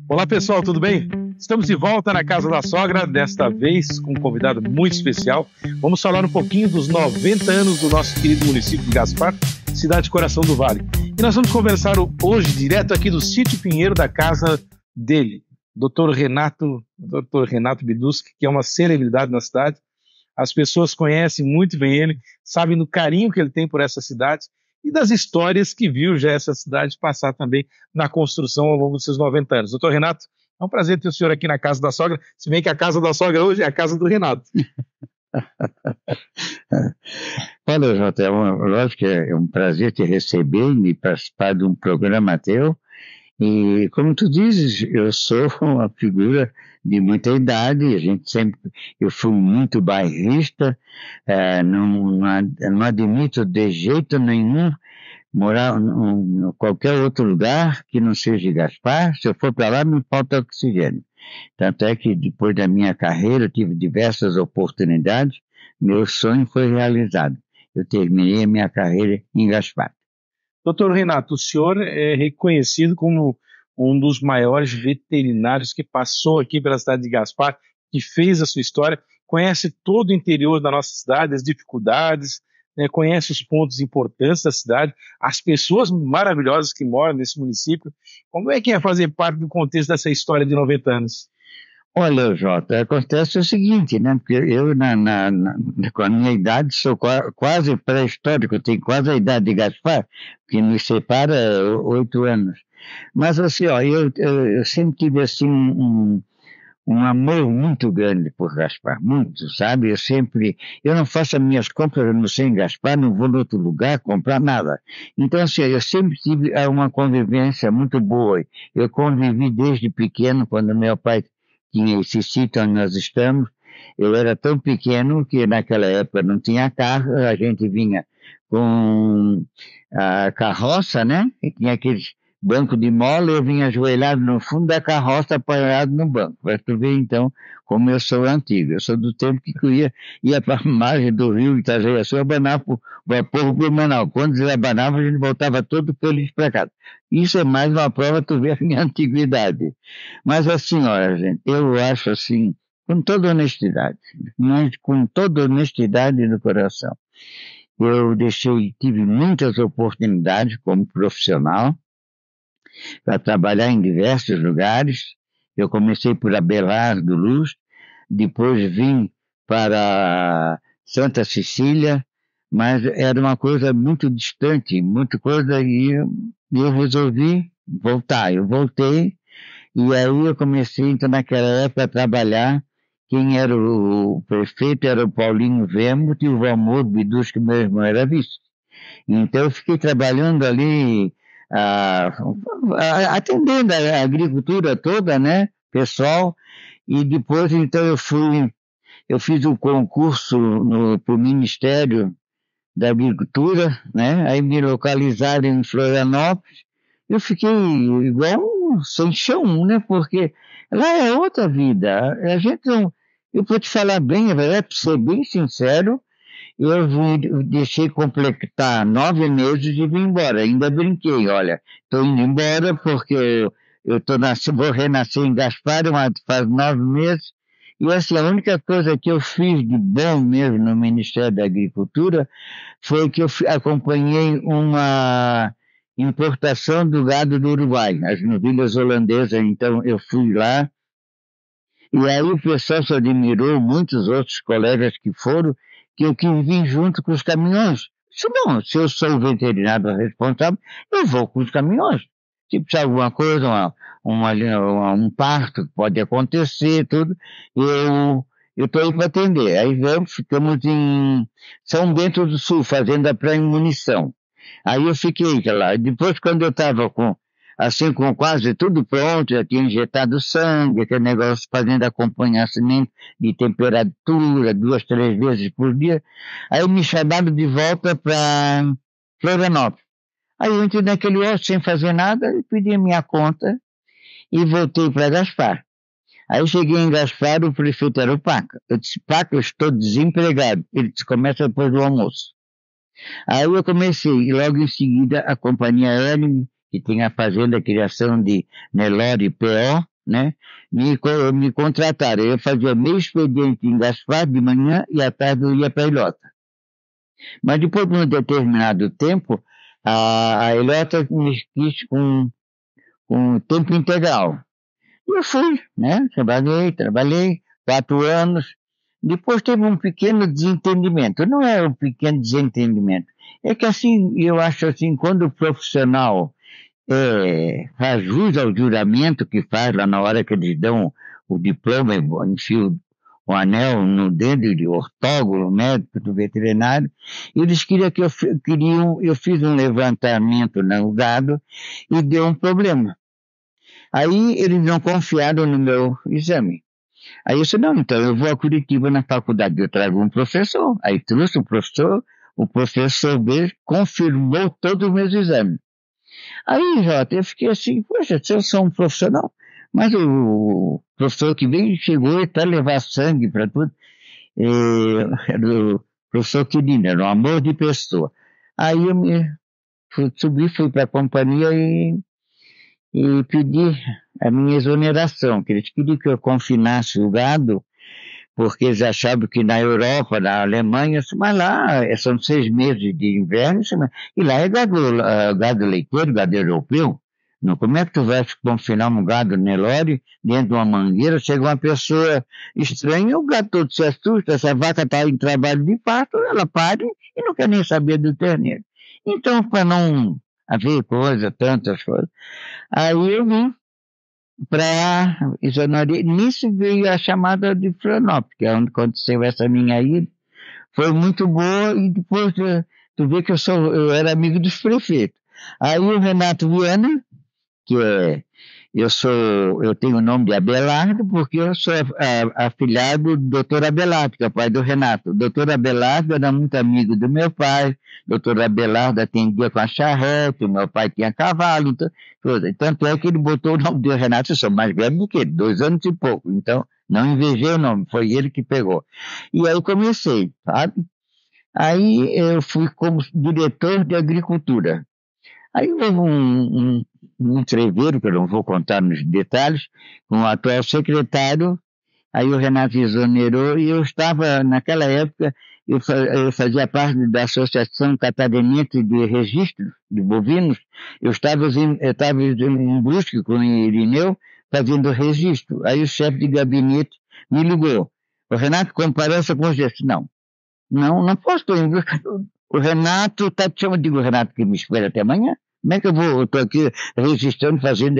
Olá pessoal, tudo bem? Estamos de volta na Casa da Sogra, desta vez com um convidado muito especial. Vamos falar um pouquinho dos 90 anos do nosso querido município de Gaspar, cidade Coração do Vale. E nós vamos conversar hoje direto aqui do Sítio Pinheiro, da casa dele, Dr. Renato Biduski, que é uma celebridade na cidade. As pessoas conhecem muito bem ele, sabem do carinho que ele tem por essa cidade e das histórias que viu já essa cidade passar também na construção ao longo dos seus 90 anos. Doutor Renato, é um prazer ter o senhor aqui na Casa da Sogra, se bem que a Casa da Sogra hoje é a Casa do Renato. Olha, Jota, lógico que é um prazer te receber e participar de um programa teu. E, como tu dizes, eu sou uma figura de muita idade, eu fui muito bairrista, não admito de jeito nenhum morar em qualquer outro lugar que não seja Gaspar. Se eu for para lá, me falta oxigênio. Tanto é que depois da minha carreira eu tive diversas oportunidades, meu sonho foi realizado. Eu terminei a minha carreira em Gaspar. Doutor Renato, o senhor é reconhecido como um dos maiores veterinários que passou aqui pela cidade de Gaspar, que fez a sua história, conhece todo o interior da nossa cidade, as dificuldades, né, conhece os pontos importantes da cidade, as pessoas maravilhosas que moram nesse município. Como é que é fazer parte do contexto dessa história de 90 anos? Olha, Jota, acontece o seguinte, né? Porque eu, com a minha idade, sou quase pré-histórico, eu tenho quase a idade de Gaspar, que nos separa 8 anos. Mas, assim, ó, eu sempre tive, assim, um amor muito grande por Gaspar, muito, sabe? Eu não faço as minhas compras, eu não sei em Gaspar, não vou em outro lugar comprar nada. Então, assim, eu sempre tive uma convivência muito boa. Eu convivi desde pequeno, quando meu pai tinha esse sítio onde nós estamos. Eu era tão pequeno que naquela época não tinha carro, a gente vinha com a carroça, né? E tinha aqueles banco de mola, eu vinha ajoelhado no fundo da carroça, apoiado no banco. Para tu ver, então, como eu sou antigo. Eu sou do tempo que eu ia para a margem do rio Itajaí-Açu, abanar para o vapor Blumenau. Quando eles abanavam, a gente voltava todo feliz para casa. Isso é mais uma prova, tu vê a minha antiguidade. Mas assim, olha, gente, eu acho assim, com toda honestidade, mas com toda honestidade do coração, tive muitas oportunidades como profissional, para trabalhar em diversos lugares. Eu comecei por Abelardo Luz, depois vim para Santa Cecília, mas era uma coisa muito distante, muita coisa, e eu resolvi voltar. Eu voltei, e aí eu comecei, então, naquela época, a trabalhar. Quem era o prefeito era o Paulinho Vemut e o Valmor Bidus, que meu irmão era vice. Então eu fiquei trabalhando ali, atendendo a agricultura toda, né, pessoal, e depois então eu fiz um concurso para o Ministério da Agricultura, né, aí me localizaram em Florianópolis. Eu fiquei igual sem chão, né, porque lá é outra vida, a gente não, eu vou te falar bem, para ser bem sincero, eu deixei completar 9 meses e vim embora. Ainda brinquei, olha, estou indo embora porque vou renascer em Gaspar, faz 9 meses. E assim, a única coisa que eu fiz de bom mesmo no Ministério da Agricultura foi que eu acompanhei uma importação do gado do Uruguai, as novilhas holandesas. Então eu fui lá, e aí o pessoal se admirou, muitos outros colegas que foram, que eu quis vir junto com os caminhões. Se eu sou o veterinário responsável, eu vou com os caminhões. Se precisar de alguma coisa, um parto que pode acontecer, tudo, eu estou aí para atender. Aí ficamos em São Bento do Sul, fazendo a pré-imunição. Aí eu fiquei lá. Depois, quando eu estava com quase tudo pronto, já tinha injetado sangue, aquele negócio fazendo acompanhamento de temperatura, 2, 3 vezes por dia. Aí me chamaram de volta para Florianópolis. Aí eu entrei naquele osso sem fazer nada, e pedi a minha conta e voltei para Gaspar. Aí eu cheguei em Gaspar, o prefeito era o Paca. Eu disse, Paca, eu estou desempregado. Ele disse, começa depois do almoço. Aí eu comecei, e logo em seguida a companhia Anime, que tem a fazenda, a criação de Nelore e P.O., né, me contrataram. Eu fazia meio expediente em Gaspar de manhã e à tarde eu ia para a Ilhota. Mas depois de um determinado tempo, a Ilhota me quis com tempo integral. E eu fui, né? Trabalhei 4 anos. Depois teve um pequeno desentendimento. Não é um pequeno desentendimento. É que assim, eu acho assim, quando o profissional faz jus ao juramento que faz lá na hora que eles dão o diploma, enfia o anel no dedo de ortólogo, médico do veterinário, eles queriam que eu fiz um levantamento no gado e deu um problema. Aí eles não confiaram no meu exame. Aí eu disse, não, então eu vou a Curitiba na faculdade, eu trago um professor. Aí trouxe o professor dele confirmou todos os meus exames. Aí, Jota, eu fiquei assim, poxa, se eu sou um profissional, mas o professor que veio chegou até levar sangue para tudo, era o professor Quirino, era um amor de pessoa. Aí eu subi, fui para a companhia e pedi a minha exoneração, que eles queriam que eu confinasse o gado, porque eles achavam que na Europa, na Alemanha, mas lá são 6 meses de inverno, e lá é gado leiteiro, gado europeu. Não, como é que tu vai confinar um gado Nelore dentro de uma mangueira, chega uma pessoa estranha, o gado todo se assusta, essa vaca está em trabalho de parto, ela para e não quer nem saber do terneiro. Então, para não haver tantas coisas, aí eu vim para exonerar. Nisso veio a chamada de Florianópolis, que é onde aconteceu essa minha ida. Foi muito boa e depois tu vê que eu era amigo dos prefeitos. Aí o Renato Viana, que eu tenho o nome de Abelardo porque eu sou afilhado do Dr. Abelardo, que é o pai do Renato. O Dr. Abelardo era muito amigo do meu pai, o Dr. Abelardo atendia com a charrete, o meu pai tinha cavalo, tanto é que ele botou o nome do Renato, eu sou mais velho do que ele, 2 anos e pouco, então não invejei o nome, foi ele que pegou. E aí eu comecei, sabe? Aí eu fui como diretor de agricultura. Aí houve um entreveiro, que eu não vou contar nos detalhes, com o atual secretário, aí o Renato exonerou, e eu estava, naquela época, eu fazia parte da Associação Catarinense de Registro de Bovinos, eu estava em Brusque com o Irineu, fazendo registro. Aí o chefe de gabinete me ligou. O Renato compareça com os gestos. Não posso, estou em Brusque. O Renato está te chamando, digo, Renato, que me espera até amanhã. Como é que eu estou aqui registrando, fazendo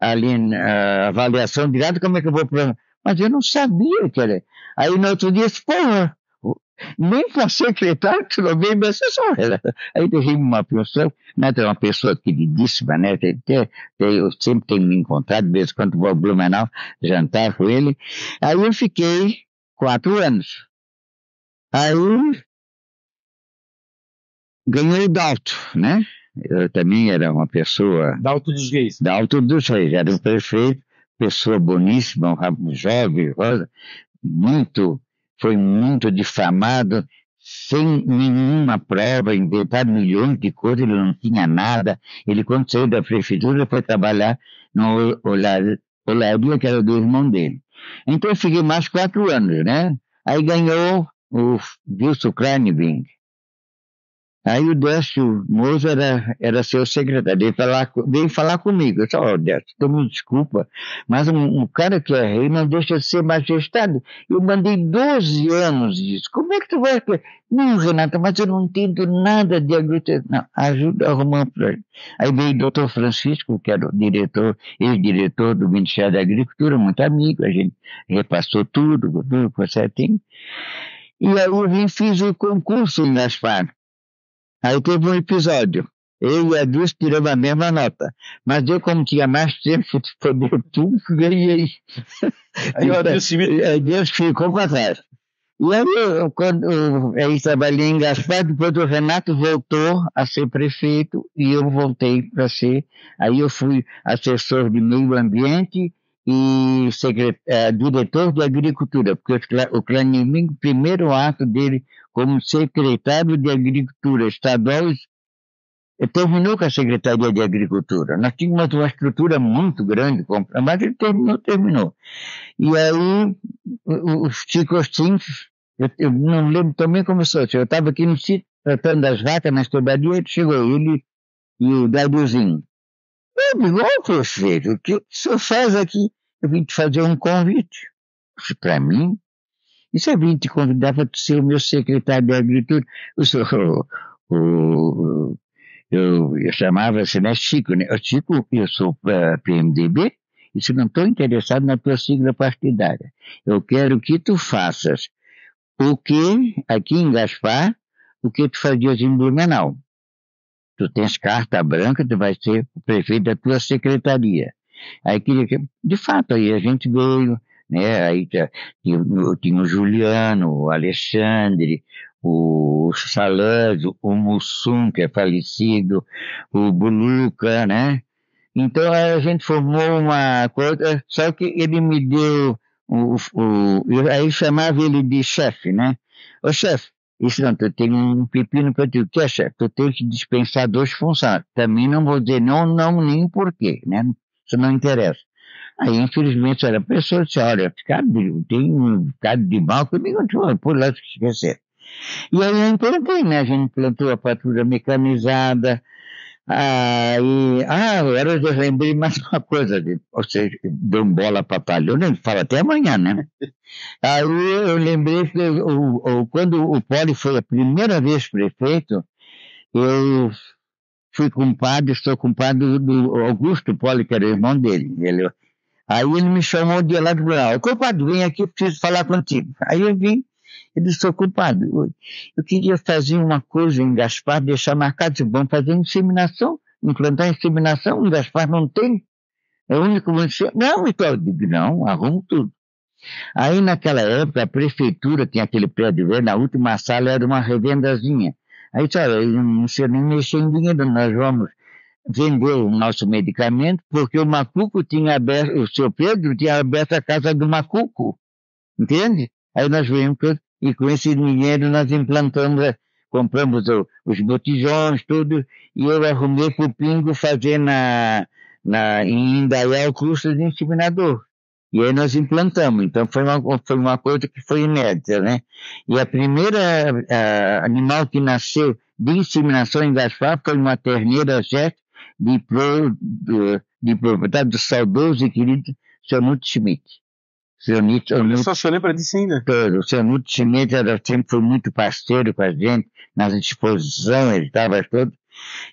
ali a avaliação de gado, como é que eu vou para... Mas eu não sabia que era. Aí no outro dia, porra, nem para secretário, tu não veio me assessor. Aí eu tive uma pessoa, é uma pessoa queridíssima, né? Eu sempre tenho me encontrado, de vez em quando vou ao Blumenau jantar com ele. Aí eu fiquei 4 anos. Aí ganhei o Dalto, né? Eu também era uma pessoa... Dalto dos Reis. Dalto dos Reis, era um prefeito, pessoa boníssima, um jovem, foi muito difamado, sem nenhuma prova, inventado milhões de coisas, ele não tinha nada. Ele, quando saiu da prefeitura, foi trabalhar no Olaria, que era do irmão dele. Então eu fiquei mais 4 anos, né? Aí ganhou o Wilson Kleinwing. Aí o Décio Mozo era seu secretário, veio falar comigo. Eu disse, Décio, tu me desculpa, mas um cara que é rei não deixa de ser majestade. Eu mandei 12 anos disso. Como é que tu vai... Não, Renata, mas eu não entendo nada de agricultura. Não, ajuda a arrumar um projeto. Aí veio o doutor Francisco, que era o ex-diretor do Ministério da Agricultura, muito amigo, a gente repassou tudo certinho. E aí eu fiz o concurso em Gaspar. Aí teve um episódio, eu e a Dulce tiramos a mesma nota, mas eu, como tinha mais tempo de poder tudo, ganhei. Aí Deus ficou para trás. E aí, quando eu trabalhei em Gaspar, depois o Renato voltou a ser prefeito e eu voltei para ser. Aí eu fui assessor de meio ambiente e diretor de agricultura, porque o Kleinwing, o primeiro ato dele como secretário de agricultura estadual, terminou com a Secretaria de Agricultura. Nós tínhamos uma estrutura muito grande, mas ele terminou. E aí, os Chicostinhos, eu não lembro também como eu estava aqui no sítio, tratando das vacas na estobadinha, chegou ele e o Daduzinho. Eu digo, ô prefeito, o que o senhor faz aqui? Eu vim te fazer um convite. Para mim? Isso eu vim te convidar para ser o meu secretário de Agricultura. O senhor, eu chamava-se, né, Chico, né? Chico, eu sou PMDB, e se não estou interessado na tua sigla partidária. Eu quero que tu faças o que, aqui em Gaspar, o que tu fazias em Blumenau. Tu tens carta branca, tu vai ser o prefeito da tua secretaria. Aí queria que, de fato, aí a gente veio, né, aí tinha o Juliano, o Alexandre, o Salazzo, o Mussum, que é falecido, o Buluca, né? Então a gente formou uma coisa, só que ele me deu, aí chamava ele de chefe, né? Ô chefe, isso não, tu tem um pepino para ti, o que é chefe? Tu tem que dispensar 2 funcionários. Também não vou dizer não, nem porquê, né? Isso não interessa. Aí, infelizmente, a pessoa disse, olha, tem um cara de mal comigo, por lá se esquecer. E aí eu implantei, né? A gente implantou a patrulha mecanizada. Agora eu lembrei mais uma coisa, ou seja, deu bola para palha, nem fala até amanhã, né? Aí eu lembrei que quando o Poli foi a primeira vez prefeito, eu fui compadre, sou compadre do Augusto Poli, que era o irmão dele. Aí ele me chamou de lá do Bruno, compadre, vem aqui, eu preciso falar contigo. Aí eu vim. Ele disse, compadre, eu queria fazer uma coisa em Gaspar, deixar marcado, vamos fazer inseminação, implantar inseminação, em Gaspar não tem, é o único município. Não, então, eu digo, não, arrumo tudo. Aí naquela época a prefeitura tinha aquele prédio verde, na última sala era uma revendazinha. Aí disse, olha, eu não sei nem mexer em dinheiro, nós vamos vender o nosso medicamento, porque o Macuco tinha aberto, o seu Pedro tinha aberto a casa do Macuco, entende? Aí nós vimos tudo. E com esse dinheiro nós implantamos, compramos os botijões, tudo, e eu arrumei para o Pingo fazer em Indaial o curso de inseminador. E aí nós implantamos, então foi uma coisa que foi inédita, né? E a primeira animal que nasceu de inseminação em Gaspar foi uma terneira Jet de propriedade do saudoso e querido Sr. Nuto Schmidt. Olha só, você lembra disso ainda? O Sr. Nuto Schmidt sempre foi muito parceiro com a gente, nas exposições, ele estava todo.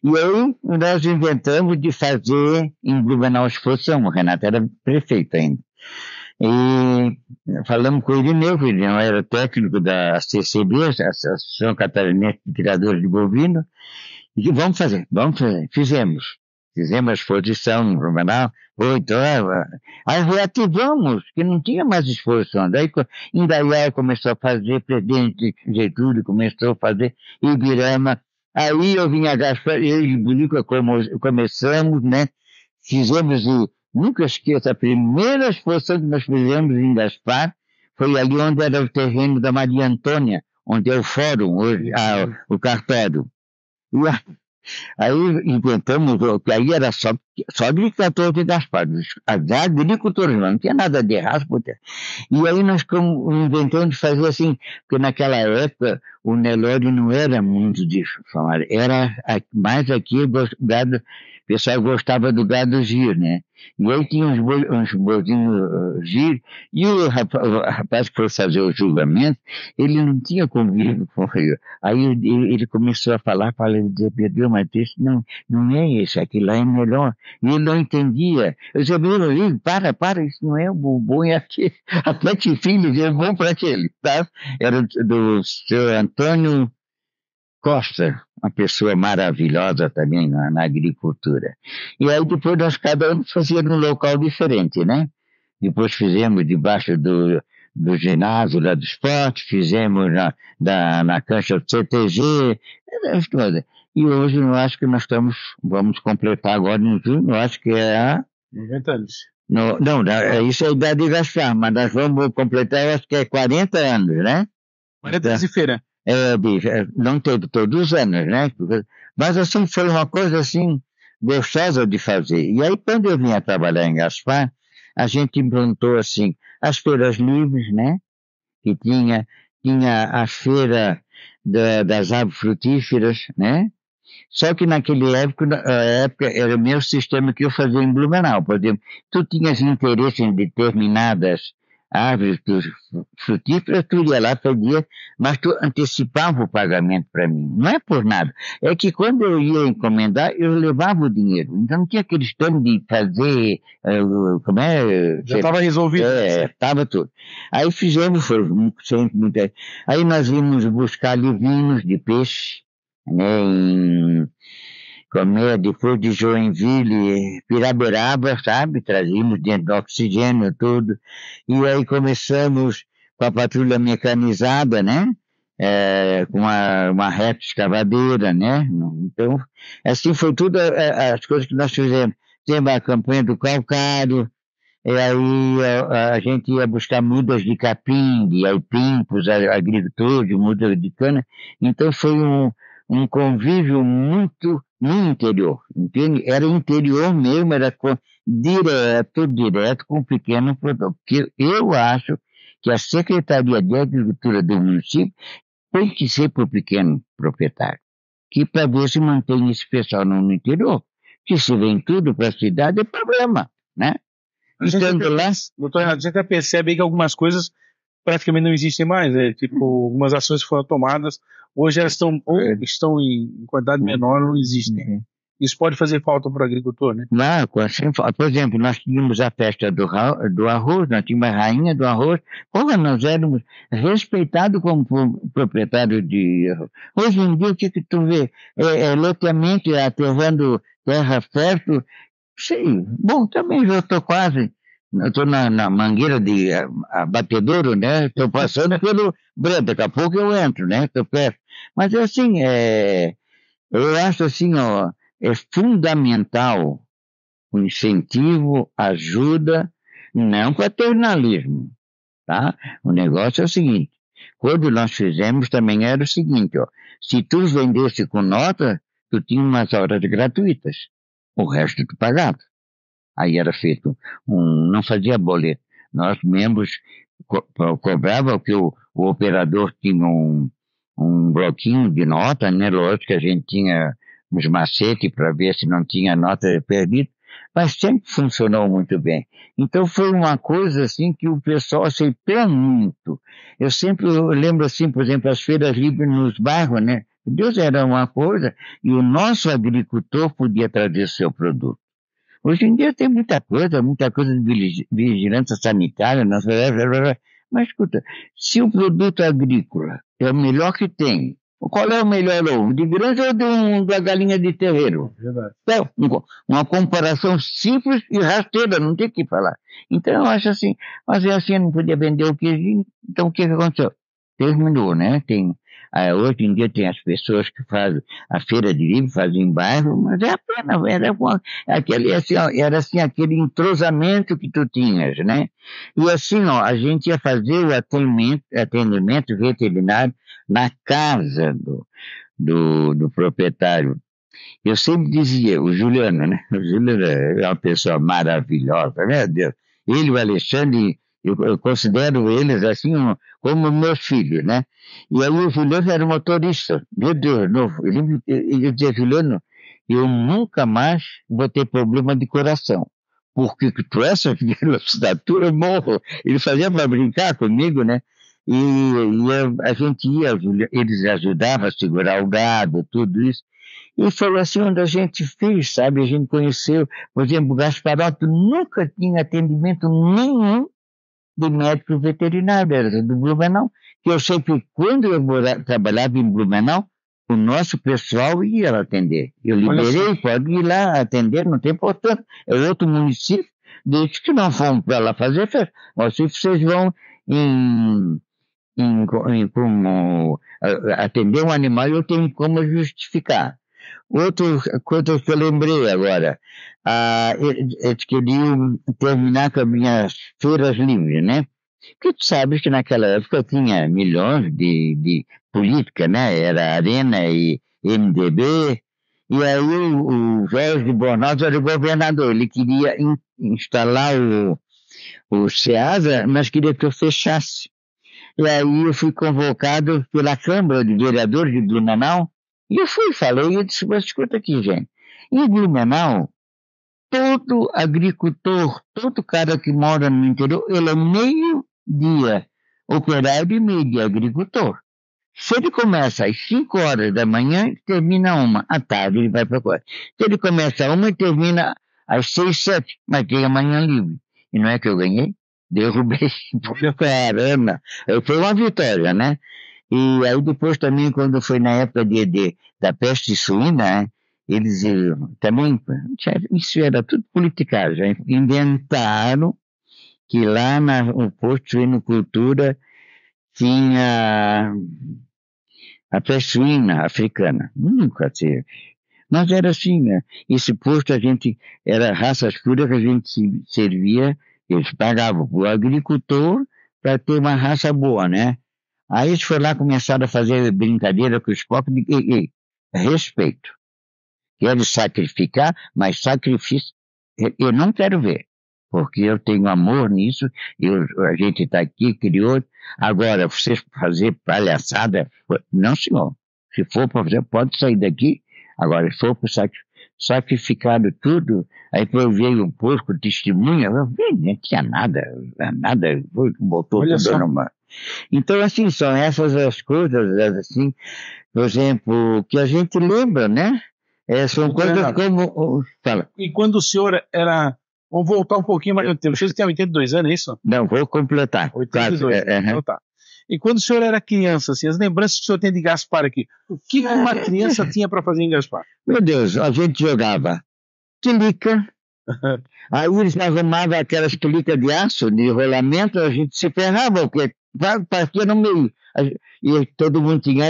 E aí nós inventamos de fazer em Blumenau exposição, o Renato era prefeito ainda. E falamos com o Irineu, que ele era técnico da CCB, Associação Catarinense de Criadores de Bovino, e vamos fazer. Fizemos a exposição em Blumenau, aí reativamos, que não tinha mais exposição. Daí Indaial começou a fazer, Presidente Getúlio começou a fazer, Ibirama. Aí eu vim a Gaspar, eu e o Bulica começamos, né? Fizemos nunca esqueço, a primeira exposição que nós fizemos em Gaspar foi ali onde era o terreno da Maria Antônia, onde é o fórum, hoje, o cartório. Aí inventamos, que aí era só agricultores de Gaspar, as agricultores, não tinha nada de errado. E aí nós inventamos de fazer assim, porque naquela época o Nelore não era muito disso, era mais aqui gado, o pessoal gostava do gado giro, né? E aí tinha uns boizinhos giro, e o rapaz que foi fazer o julgamento, ele não tinha convívio com ele. Aí ele começou a falar, Pedro, mas esse não é esse, aquilo lá é melhor. E ele não entendia. Eu disse, para, isso não é o bom, é aquele. Até que filho é bom para aquele, tá? Era do seu Antônio Costa, uma pessoa maravilhosa também na agricultura. E aí depois nós cada um fazia num local diferente, né? Depois fizemos debaixo do ginásio lá do esporte, fizemos na cancha do CTG, e hoje eu acho que nós vamos completar agora em junho, eu acho que é 90 anos. Não, isso é a idade de Gaspar, mas nós vamos completar, eu acho que é 40 anos, né? 40 anos de feira. Não todos os anos, né? Mas assim, foi uma coisa assim, gostosa de fazer. E aí, quando eu vinha trabalhar em Gaspar, a gente implantou assim, as feiras livres, né? Que tinha a feira das aves frutíferas, né? Só que naquela época era o meu sistema que eu fazia em Blumenau. Por exemplo, tu tinhas interesse em determinadas árvores frutíferas, tu ia lá, pedia, mas tu antecipava o pagamento para mim. Não é por nada. É que quando eu ia encomendar, eu levava o dinheiro. Então não tinha aquele esquema de fazer, como é? Já estava resolvido. Estava tudo. Aí fizemos, foi sempre muito. Aí nós íamos buscar ali vinhos de peixe, né, depois de Joinville, Piraberaba, sabe? Trazíamos dentro do oxigênio, tudo. E aí começamos com a patrulha mecanizada, né? Com uma reta escavadeira, né? Então, assim foi tudo as coisas que nós fizemos. Teve a campanha do calcário, e aí a gente ia buscar mudas de capim, de aipimpos, agricultores, mudas de cana. Então foi um convívio muito no interior, entende? Era interior mesmo, era direto com o pequeno produtor. Porque eu acho que a Secretaria de Agricultura do município tem que ser para o pequeno proprietário, que para ver se mantém esse pessoal no interior. Que se vem tudo para a cidade é problema, né? Doutor Renato, a gente até percebe aí que algumas coisas praticamente não existem mais, né? Tipo, algumas ações que foram tomadas, hoje elas estão em quantidade menor, não existem. Isso pode fazer falta para o agricultor, né? Claro, por exemplo, nós tínhamos a festa do arroz, nós tínhamos a rainha do arroz. Porra, nós éramos respeitados como proprietários de arroz. Hoje em dia, o que tu vê? Loteamento, aterrando terra fértil. Sim, bom, também já estou quase. Eu estou na mangueira de abatedouro, né? Estou passando pelo Breno, daqui a pouco eu entro, né? Estou perto. Mas assim, eu acho assim, ó, é fundamental o incentivo, ajuda, não paternalismo, tá? O negócio é o seguinte, quando nós fizemos também era o seguinte, ó, se tu vendesse com nota, tu tinha umas horas gratuitas, o resto tu pagava. Aí era feito não fazia boleto, nós membros cobrava que o operador tinha um bloquinho de nota, né? Lógico que a gente tinha uns macetes para ver se não tinha nota perdida, mas sempre funcionou muito bem. Então foi uma coisa assim que o pessoal aceitou muito. Eu lembro assim, por exemplo, as feiras livres nos bairros, né? Deus era uma coisa e o nosso agricultor podia trazer seu produto. Hoje em dia tem muita coisa de vigilância sanitária, mas escuta, se o produto agrícola é o melhor que tem, qual é o melhor ovo? De granja ou da galinha de terreiro? Verdade. Então, uma comparação simples e rasteira, não tem o que falar. Então eu acho assim, mas assim não podia vender o queijinho, então o que aconteceu? Terminou, né? Hoje em dia tem as pessoas que fazem a feira de livro, fazem em bairro, mas é a pena, era assim, aquele entrosamento que tu tinhas, né? E assim, ó, a gente ia fazer o atendimento veterinário na casa do proprietário. Eu sempre dizia, o Juliano, né? O Juliano é uma pessoa maravilhosa, meu Deus. Ele, o Alexandre, eu considero eles assim como meus filhos, né? E aí o Juliano era motorista, meu Deus, novo. Ele dizia, Juliano, eu nunca mais vou ter problema de coração, porque tu essa velocidade, morro. Ele fazia para brincar comigo, né? E a gente ia, eles ajudavam a segurar o gado, tudo isso. E foi assim onde a gente fez, sabe? A gente conheceu, por exemplo, o Gasparotto nunca tinha atendimento nenhum de médico veterinário, era do Blumenau. Que eu sei que quando eu trabalhava em Blumenau, o nosso pessoal ia lá atender. Eu liberei, pode ir lá atender, não tem importância. É outro município, desde que não fomos para lá fazer festa. Mas se vocês vão atender um animal, eu tenho como justificar. Outra coisa que eu lembrei agora, eles queriam terminar com as minhas feiras livres, né? Porque tu sabes que naquela época tinha milhões de política, né? Era Arena e MDB, E aí o Jorge de Bornhausen era o governador, ele queria instalar o SEASA, mas queria que eu fechasse. E aí eu fui convocado pela Câmara de Vereadores de Blumenau, e eu falei, eu disse, mas escuta aqui, gente, em Blumenau, todo agricultor, todo cara que mora no interior, ele é meio-dia operário e meio-dia agricultor. Se ele começa às 5 horas da manhã, termina 1, à tarde ele vai para 4. Se ele começa às 1 e termina às 6, 7, mas tem a manhã livre. E não é que eu ganhei? Derrubei. Caramba! Foi uma vitória, né? E aí depois também, quando foi na época da peste suína, eles também, isso era tudo politicagem, inventaram que lá no posto de suinocultura tinha a peste suína africana. Nunca teve. Mas era assim, né? Esse posto era raças puras que a gente servia, eles pagavam o agricultor para ter uma raça boa, né? Aí eles foram lá, começaram a fazer brincadeira com os povos de respeito. Quero sacrificar, mas sacrifício eu não quero ver, porque eu tenho amor nisso, a gente está aqui, criou. Agora, vocês fazer palhaçada, não, senhor. Se for para fazer, pode sair daqui. Agora, se for para sacrificado tudo, aí depois veio um porco, testemunha, não tinha nada, botou Olha tudo numa... Então, assim, são essas as coisas, assim, por exemplo, que a gente lembra, né? São coisas como... Fala. E quando o senhor era... Vamos voltar um pouquinho mais no tempo. O senhor tem 82 anos, é isso? Não, vou completar. 82. Então tá. E quando o senhor era criança, assim, as lembranças que o senhor tem de Gaspar aqui, o que uma criança tinha para fazer em Gaspar? Meu Deus, a gente jogava tilica, aí eles arrumavam aquelas tilicas de aço, de rolamento, a gente se ferrava, porque partia no meio. E todo mundo tinha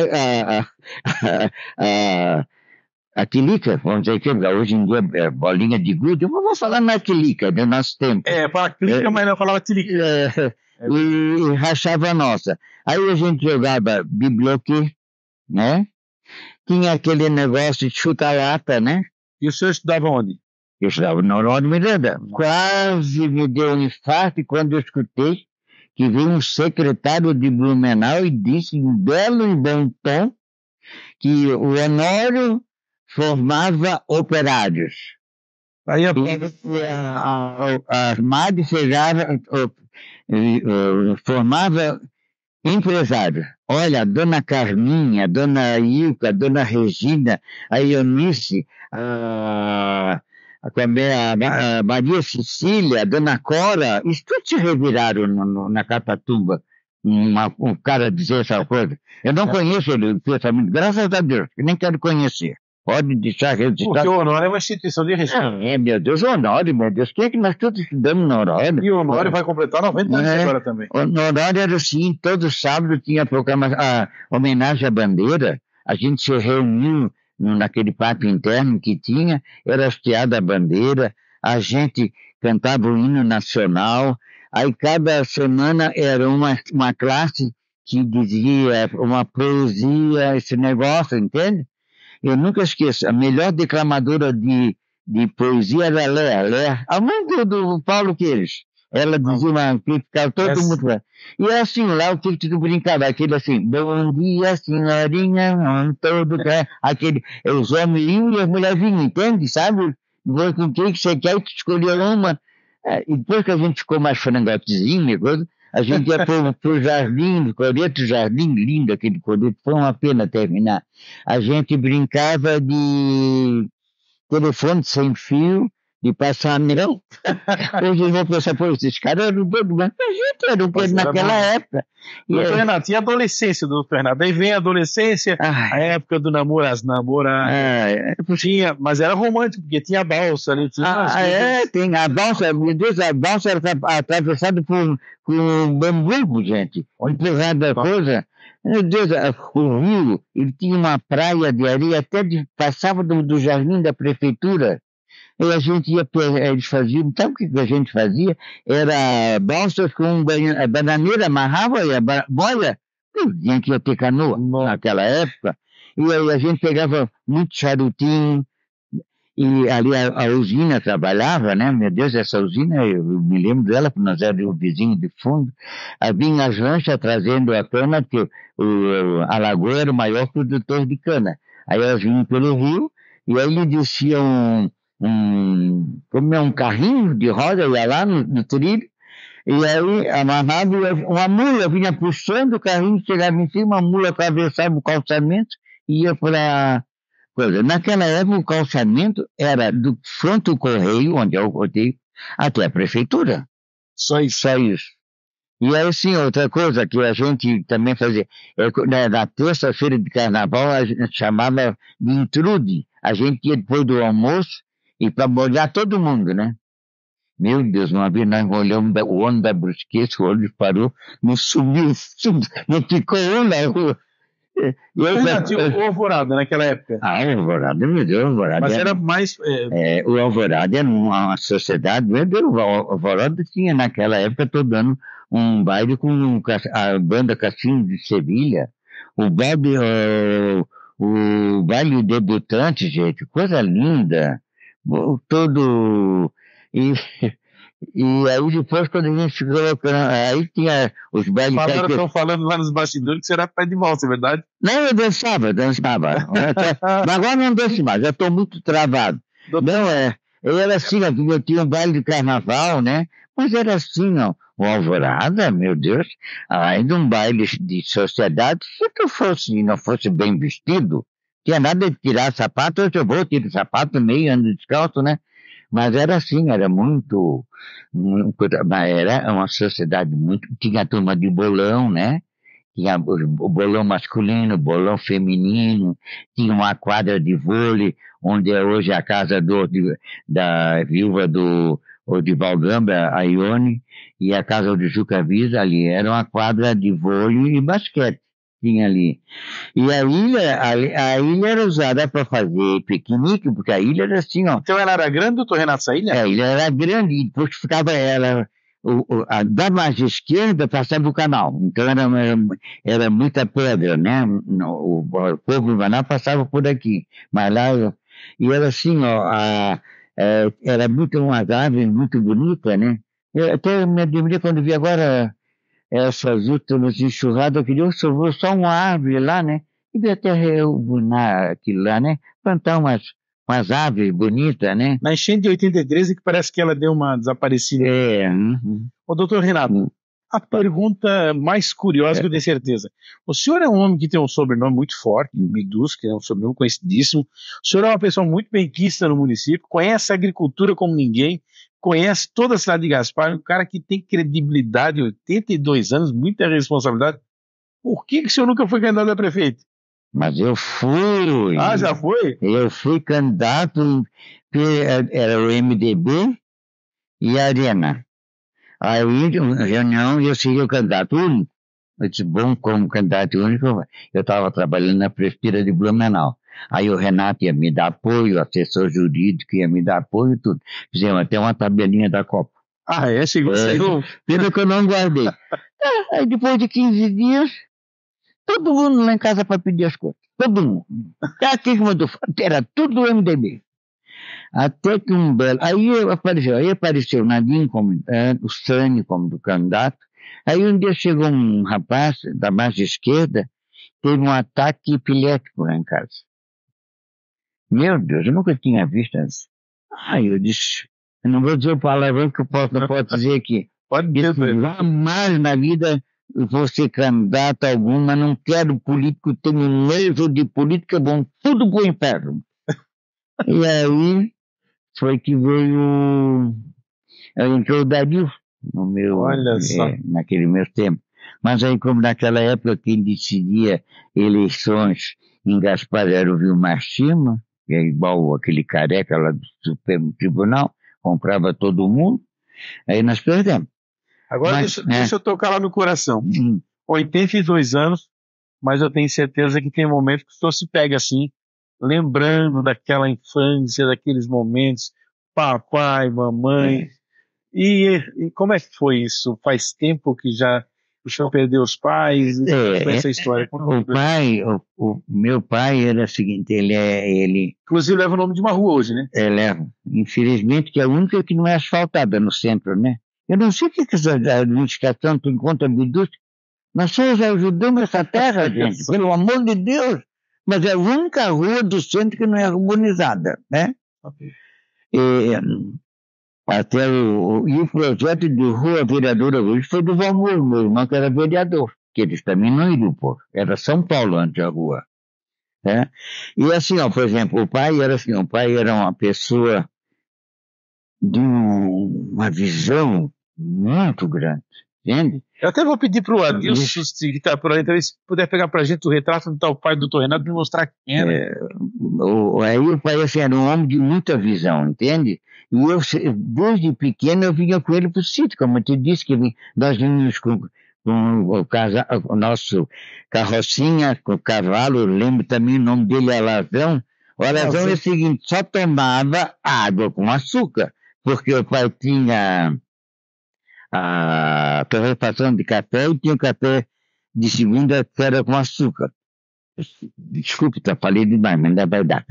a tilica, vamos dizer que hoje em dia é bolinha de gude, eu vou falar na tilica do nosso tempo. Fala clica, mas não falava tilica. E rachava a nossa. Aí a gente jogava biblioquê, né? Tinha aquele negócio de chuta-lata, né? E o senhor estudava onde? Eu estudava no Honório Miranda. Quase me deu um infarto quando eu escutei que veio um secretário de Blumenau e disse em belo e bom tom que o Honório formava operários. Aí a Madre formava empresários. Olha, a dona Carminha, a dona Ilka, a dona Regina, a Eunice, a Maria Cecília, a dona Cora, isso tudo se reviraram na Catatumba. Um cara dizer essa coisa. Eu não conheço ele, graças a Deus, nem quero conhecer. Pode deixar registrado. Porque o Honório é uma instituição de respeito. Meu Deus, o Honório, meu Deus, quem é que nós todos estudamos no Honório? E o Honório vai completar 90 anos agora também. O Honório era assim, todo sábado tinha a homenagem à bandeira, a gente se reuniu naquele pátio interno que tinha, era hasteada a bandeira, a gente cantava o hino nacional, aí cada semana era uma classe que dizia uma poesia, esse negócio, entende? Eu nunca esqueço, a melhor declamadora de poesia era Léa, a mãe do Paulo Queiroz. Ela dizia que ficava todo mundo... E assim, lá o que tu brincava, aquele assim, bom dia, senhorinha, todo... os homens iam e as mulheres vinham, entende, sabe? Com quem que você quer, tu escolheu uma. E depois que a gente ficou mais frangotezinho, a gente ia pro jardim, Coreto Jardim, lindo aquele Coreto, foi uma pena terminar. A gente brincava de telefone sem fio, de passar anel. Hoje eu vou pensar, pô, esses caras eram doidos, mas a gente era doido naquela época. Doutor Renato, e a adolescência do doutor Renato? Aí vem a adolescência, a época do namoro, as namoradas. Tinha, mas era romântico, porque tinha balsa ali. Tem a balsa, meu Deus, a balsa era atravessada por um bambu, gente. Apesar da coisa, meu Deus, o rio, ele tinha uma praia de areia, até passava do jardim da prefeitura. E a gente eles faziam, sabe o que a gente fazia? Era balsas com a bananeira, amarrava e a boia, a gente ia ter canoa naquela época, e aí a gente pegava muito charutinho, E ali a usina trabalhava, né? Meu Deus, essa usina, eu me lembro dela, porque nós éramos o vizinho de fundo. Vinha as lanchas trazendo a cana, que a Lagoa era o maior produtor de cana. Aí elas vinham pelo rio, e aí ele descia como é um carrinho de roda, ia lá no trilho, e aí amarrava uma mula, vinha puxando o carrinho, chegava em cima, a mula atravessava o calçamento e ia para coisa. Naquela época, o calçamento era do fronte do correio, onde é o correio, até a prefeitura. Só isso. Só isso. E aí, sim, outra coisa que a gente também fazia, na terça-feira de carnaval, a gente chamava de intrude. A gente ia depois do almoço e para molhar todo mundo, né? Meu Deus, uma vez nós olhamos o ônibus da Brusqueta, o ônibus parou, não subiu, não ficou um na rua. Tinha o Alvorada naquela época. O Alvorada, meu Deus, o Alvorada. Mas era mais. O Alvorada era uma sociedade, meu Deus, o Alvorada tinha naquela época todo ano um baile com a banda Cassinho de Sevilha, o baile debutante, gente, coisa linda, todo. E, e aí depois, quando a gente chegou, aí tinha os bailes... Estão falando lá nos bastidores que será pé de valsa, é verdade? Não, eu dançava. Mas agora não danço mais, eu estou muito travado. Não, eu era assim, eu tinha um baile de carnaval, né? Mas era assim, ó, o Alvorada, meu Deus, ainda um baile de sociedade, se tu não fosse bem vestido, tinha nada de tirar sapato, hoje eu vou tirar sapato, meio ando descalço, né? Mas era assim, era era uma sociedade muito, tinha a turma de bolão, né? Tinha o bolão masculino, o bolão feminino, tinha uma quadra de vôlei, onde é hoje a casa da viúva do Odival Gamba, a Ione, e a casa do Juca Visa ali, era uma quadra de vôlei e basquete, tinha ali. E a ilha era usada para fazer piquenique, porque a ilha era assim, ó. Então ela era grande, doutor Renato, essa ilha? A ilha era grande, e depois ficava da margem esquerda passava o canal, então era muita pedra, né? O povo do Manaus passava por aqui, mas lá, e era assim, ó, era umas árvores muito bonitas, né? Eu até me admirei quando vi agora essas últimas enxurradas, eu queria sobrou só uma árvore lá, né? E vi até reúnar aquilo lá, né? Plantar umas árvores bonitas, né? Na enchente de 83 é que parece que ela deu uma desaparecida. Ô, doutor Renato, a pergunta mais curiosa que eu tenho certeza. O senhor é um homem que tem um sobrenome muito forte, o Bidus, que é um sobrenome conhecidíssimo. O senhor é uma pessoa muito benquista no município, conhece a agricultura como ninguém, conhece toda a cidade de Gaspar, um cara que tem credibilidade, 82 anos, muita responsabilidade. Por que o senhor nunca foi candidato a prefeito? Mas eu fui. Ah, já foi? Eu fui candidato, era o MDB e a Arena. Aí, reunião, eu seria o candidato único. Eu disse, bom, como candidato único, eu estava trabalhando na prefeitura de Blumenau. Aí o Renato ia me dar apoio, o assessor jurídico ia me dar apoio, tudo. Fizemos até uma tabelinha da Copa. Ah, chegou, saiu. Pena que eu não guardei. Aí depois de 15 dias, todo mundo lá em casa para pedir as coisas. Todo mundo. Quem mandou? Era tudo do MDB. Até que um belo... Aí apareceu o Nadinho como o Sani como do candidato. Aí um dia chegou um rapaz da margem esquerda, teve um ataque epilético lá em casa. Meu Deus, eu nunca tinha visto isso. Aí eu disse, eu não vou dizer o palavrão que eu não posso dizer aqui. Pode dizer. Jamais na vida vou ser candidato alguma, não quero político, tenho medo de política, vão tudo pro inferno. E aí foi que entrou o Dario no naquele meu tempo. Mas aí, como naquela época quem decidia eleições em Gaspar era o Vilmar Chima, que é igual aquele careca lá do Supremo Tribunal, comprava todo mundo, aí nós perdemos. Agora deixa eu tocar lá no coração. 82 anos, mas eu tenho certeza que tem momentos que o senhor se pega assim, lembrando daquela infância, daqueles momentos, papai, mamãe. E como é que foi isso? Faz tempo que já O senhor perdeu os pais, com essa história. O meu pai era o seguinte, ele Inclusive leva o nome de uma rua hoje, né? leva, infelizmente, que é a única que não é asfaltada no centro, né? Eu não sei o que essa administração tem contra a indústria. Nós só ajudamos essa terra, gente, pelo amor de Deus. Mas é a única rua do centro que não é urbanizada, né? Okay. Até e o projeto de rua vereadora hoje foi do Valmor, meu irmão, que era vereador, que eles também não iriam pôr. Era São Paulo antes a rua. Né? E assim, ó, por exemplo, o pai era uma pessoa de uma visão muito grande, entende? Eu até vou pedir para o Adilson, que está por aí, se puder pegar para a gente o retrato do tal pai do Dr. Renato, para mostrar quem era. Aí o pai assim, era um homem de muita visão, entende? E eu, desde pequeno, eu vinha com ele para o sítio, como eu te disse, que nós vínhamos com o nosso carrocinha, com o cavalo, eu lembro também o nome dele é Alazão. O Alazão é o seguinte, só tomava água com açúcar, porque o pai tinha a torrefação de café e tinha o café de segunda que era com açúcar. Desculpe, falei demais, mas não é verdade.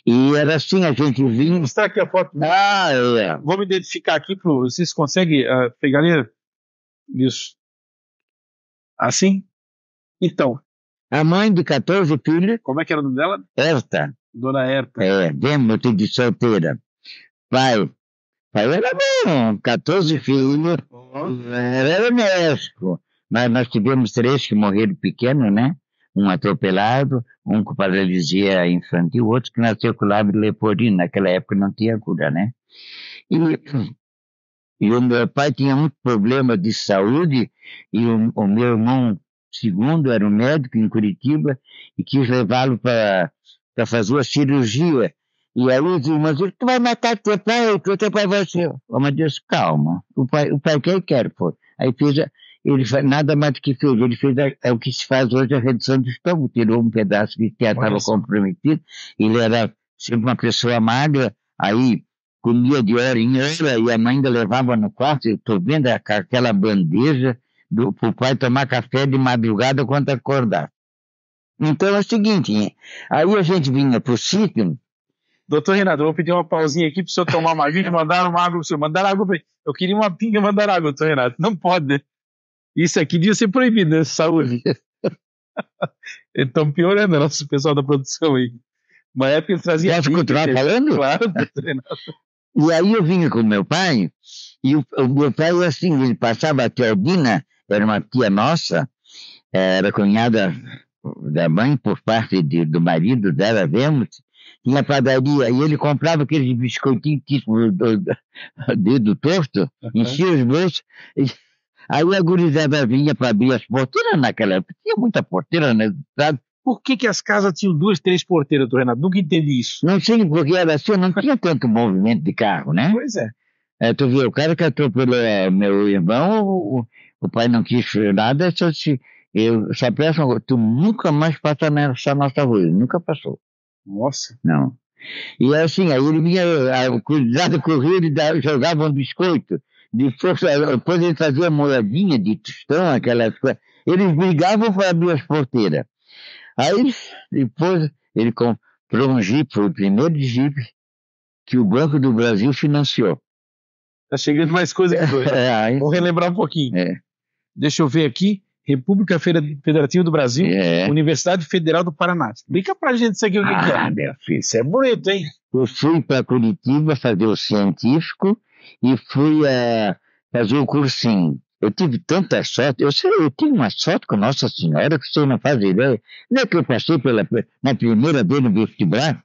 E era assim, a gente vinha... Vou mostrar aqui a foto. Vou me identificar aqui, vocês conseguem pegar isso? Assim? Então. A mãe de 14 filhos... Como é que era o nome dela? Herta. Dona Herta. Demos de solteira. Pai era bom, 14 filhos, era honesto. Mas nós tivemos 3 que morreram pequenos, né? Um atropelado, um com paralisia infantil, outro que nasceu com lábio leporino. Naquela época não tinha cura, né? E o meu pai tinha muito problema de saúde, e o meu irmão segundo era um médico em Curitiba, e quis levá-lo para fazer a cirurgia. E aí os irmãos disseram, tu vai matar teu pai vai ser. O homem disse, calma, o pai quer, pô. Aí ele fez nada mais do que fez, ele fez o que se faz hoje, a redução do estômago, tirou um pedaço que estava comprometido, ele era sempre uma pessoa magra, aí comia de hora em hora, e a mãe ainda levava no quarto, eu estou vendo aquela bandeja para o pai tomar café de madrugada quando acordar. Então é o seguinte, aí a gente vinha para o sítio. Doutor Renato, eu vou pedir uma pausinha aqui para o senhor tomar uma aguinha, mandaram uma água para o senhor, mandaram água para ele. Eu queria uma pinga, mandaram água, doutor Renato. Não pode, né? Isso aqui devia ser proibido, né? Saúde. Então piorando, nosso pessoal da produção aí. Uma época eles traziam... Posso continuar falando? Claro, doutor Renato. E aí eu vinha com o meu pai, e o meu pai assim, ele passava a tia Albina, era uma tia nossa, era cunhada da mãe por parte do marido dela, vemos, tinha padaria, e ele comprava aqueles biscoitinhos tipo dedo torto, enchia os bolsos, aí a gurizada vinha para abrir as porteiras naquela época, tinha muita porteira, né, sabe? Por que as casas tinham 2, 3 porteiras, doutor Renato? Nunca entendi isso. Não sei, porque era assim, não tinha tanto movimento de carro, né? Pois é. Tu viu, o cara que atropelou meu irmão, o pai não quis nada, eu só peço, tu nunca mais passa nessa nossa rua, ele nunca passou. Nossa. Não. E assim, aí ele vinha, cuidado corria, ele jogava um biscoito, depois ele fazia moedinha de tostão, aquelas coisas, eles brigavam para abrir as porteiras. Aí, depois, ele comprou um Jeep, foi o primeiro Jeep que o Banco do Brasil financiou. Tá chegando mais coisa aqui. Vou relembrar um pouquinho. Deixa eu ver aqui. República Federativa do Brasil, Universidade Federal do Paraná. Explica pra gente isso aqui o que é. Meu filho. Isso é bonito, hein? Eu fui para Curitiba fazer o científico e fui fazer o cursinho. Eu tive tanta sorte, eu tive uma sorte com Nossa Senhora que você não faz ideia. Não é que eu passei na primeira vez no vestibular?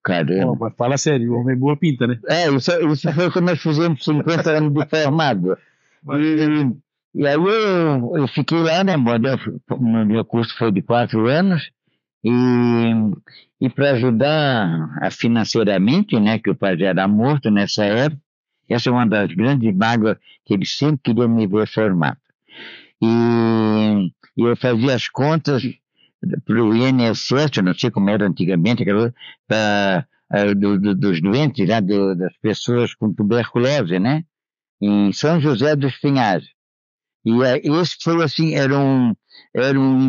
Caramba. Mas fala sério, o homem é boa pinta, né? Isso foi quando nós fizemos 50 anos de formado. E aí eu fiquei lá, né? Meu curso foi de 4 anos. E para ajudar financeiramente, né? Que o pai já era morto nessa época. Essa é uma das grandes mágoas que ele sempre queria me ver formado. E eu fazia as contas para o INSS, eu não sei como era antigamente, dos doentes, né, das pessoas com tuberculose, né? Em São José dos Pinhais. Esse foi assim, era um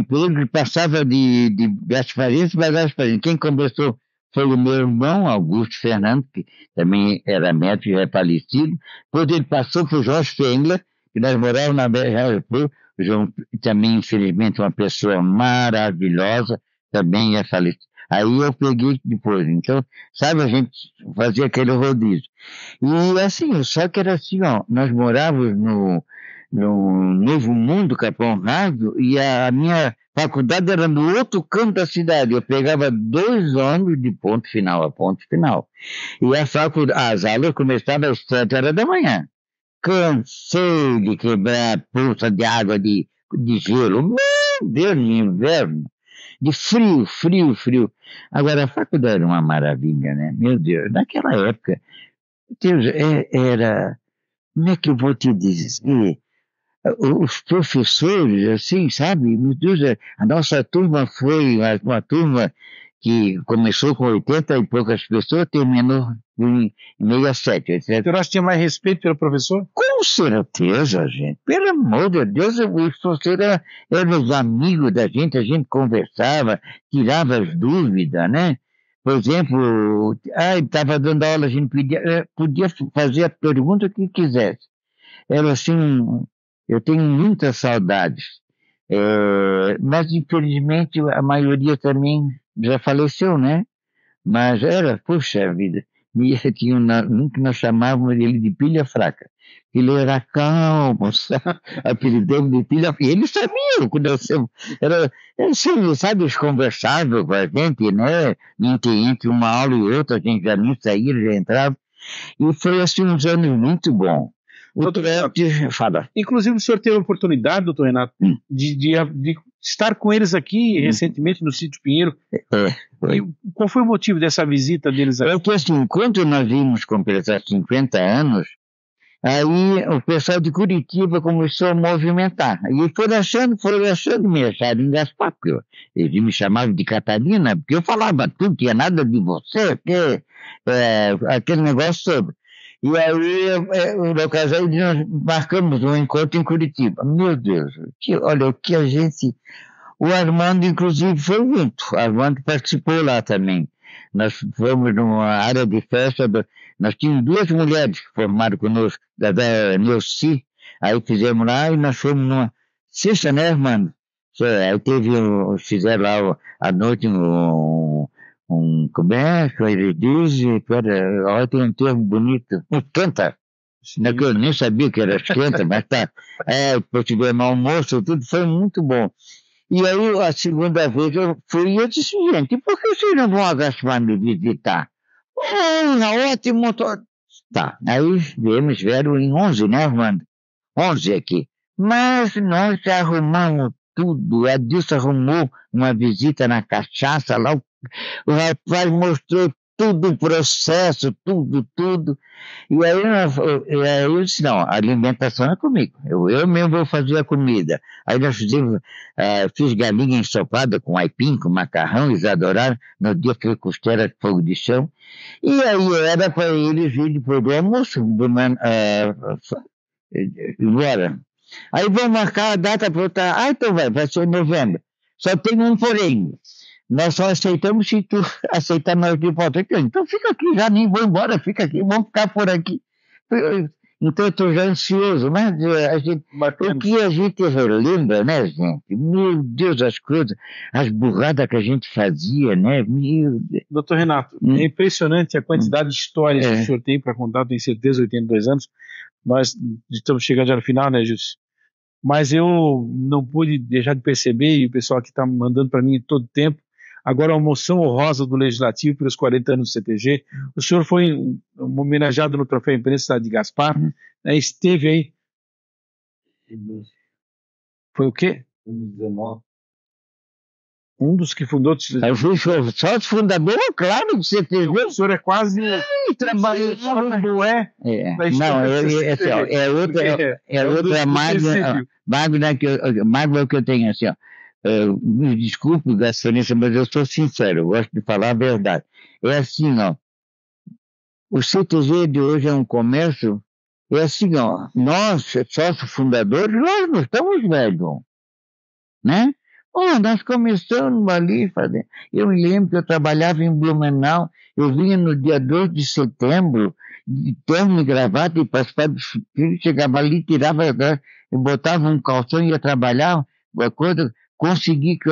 emprego que passava de Gasparense para Gasparense. Quem começou foi o meu irmão, Augusto Fernando, que também era médico e é falecido. Depois ele passou para o João Spengler, que nós morávamos na BR. O João também, infelizmente, uma pessoa maravilhosa, também é falecido. Aí eu peguei depois. Então, sabe, a gente fazia aquele rodízio. E assim, só que era assim, ó, nós morávamos no Novo Mundo, Capão Raso, e a minha faculdade era no outro canto da cidade. Eu pegava 2 ônibus de ponto final a ponto final. E as aulas começavam às 7 horas da manhã. Cansei de quebrar a poça de água de gelo. Meu Deus, no inverno. De frio, frio, frio. Agora, a faculdade era uma maravilha, né? Meu Deus, naquela época, Deus, era, como é que eu vou te dizer? Os professores, assim, sabe? Meu Deus, a nossa turma foi uma turma que começou com 80 e poucas pessoas, terminou em 67, etc. Você acha que tinha mais respeito pelo professor? Com certeza, gente. Pelo amor de Deus, os professores eram os amigos da gente, a gente conversava, tirava as dúvidas, né? Por exemplo, estava dando aula, a gente podia fazer a pergunta que quisesse. Era assim, eu tenho muitas saudades. Mas infelizmente a maioria também já faleceu, né? Mas puxa vida, tinha um que nós chamávamos ele de pilha fraca. Ele era calmo, sabe? Apelidamos de pilha fraca. E eles sabiam, quando eles, sabe, eles conversavam com a gente, né? Entre uma aula e outra, a gente já nem saía, já entrava. E foi assim uns anos muito bons. Fala. Inclusive, o senhor teve a oportunidade, doutor Renato, de estar com eles aqui recentemente no Sítio Pinheiro. E qual foi o motivo dessa visita deles aqui? Porque assim, quando nós íamos completar 50 anos, aí o pessoal de Curitiba começou a movimentar. E foram achando, me acharam em Gaspar, porque eles me chamavam de Catarina, porque eu falava tudo, tinha nada de você, aquele negócio todo. E aí, na ocasião, nós marcamos um encontro em Curitiba. Meu Deus, olha, o que a gente... O Armando, inclusive, foi junto. O Armando participou lá também. Nós fomos numa área de festa, nós tínhamos 2 mulheres que formaram conosco, da Neuci. Aí fizemos lá e nós fomos numa sexta, né, Armando? Aí fizeram lá à noite como é que ele diz? Olha, tem um termo bonito. Esquenta. Não, que eu nem sabia que era esquenta, mas tá. Depois tivemos almoço, tudo foi muito bom. E aí, a segunda vez eu fui e eu disse, gente, por que vocês não vão a Gaspar me visitar? Ótimo. Tá, aí vieram em 11, né, Armando? 11 aqui. Mas nós arrumamos tudo. A Dilson arrumou uma visita na cachaça lá. O rapaz mostrou tudo o processo, tudo. E aí eu disse, não, a alimentação é comigo. Eu mesmo vou fazer a comida. Aí nós fiz galinha ensopada com aipim, com macarrão, eles adoraram. No dia foi costela de fogo de chão. E aí era para eles ir depois do almoço, embora. Aí vão marcar a data para outra. Então vai ser em novembro. Só tem um porém. Nós só aceitamos se tu aceitar nós de volta. Então fica aqui, já nem vou embora, fica aqui, vamos ficar por aqui. Então eu estou já ansioso, mas o que a gente relembra, né, gente? Meu Deus, as coisas, as burradas que a gente fazia, né? Meu Deus. Doutor Renato, é impressionante a quantidade de histórias que o senhor tem para contar, tenho certeza, 82 anos. Nós estamos chegando já no final, né, Gilson? Mas eu não pude deixar de perceber, e o pessoal aqui está mandando para mim todo tempo, agora a moção honrosa do Legislativo pelos 40 anos do CTG. O senhor foi homenageado no Troféu Imprensa de Gaspar, né, esteve aí. Foi o quê? 2019. Um dos que fundou... Eu fui só o fundador, claro, do CTG. O senhor é quase... trabalhou como é. Não, é outra mágoa que eu tenho, assim, ó. Me desculpe, gastrionista, mas eu sou sincero, eu gosto de falar a verdade. É assim, ó. O CTG de hoje é um comércio É assim, ó, nós, sócios fundadores, nós não estamos velhos, né? Nós começamos ali fazer. Eu me lembro que eu trabalhava em Blumenau, eu vinha no dia 2 de setembro, de terno e gravata, e participava do filho, chegava ali, tirava, eu botava um calção e ia trabalhar, uma coisa, consegui que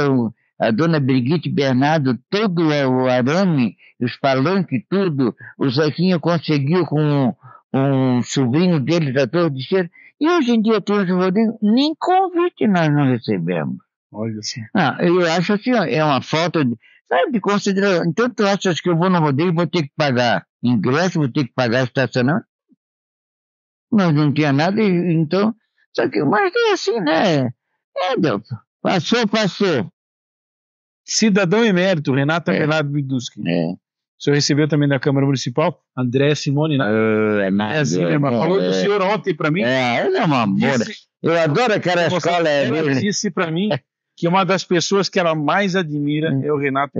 a dona Brigitte Bernardo, todo o arame, os palanques, tudo, o Zequinha conseguiu com um sobrinho dele da Torre de Cheiro, e hoje em dia tem os Rodrigo, nem convite nós não recebemos. Olha assim. Eu acho assim, ó, é uma falta de, sabe, de consideração. Então tu achas que eu vou no rodeio e vou ter que pagar ingresso, vou ter que pagar estacionamento? Nós não tinha nada, então, só que, mas é assim, né? Deus, passou. Cidadão emérito, Renata Pelado Biduski. O senhor recebeu também da Câmara Municipal, André Simone. Assim, falou do senhor ontem para mim. Ele é uma amor. Eu adoro aquela escola. Ela disse para mim que uma das pessoas que ela mais admira é o Renato.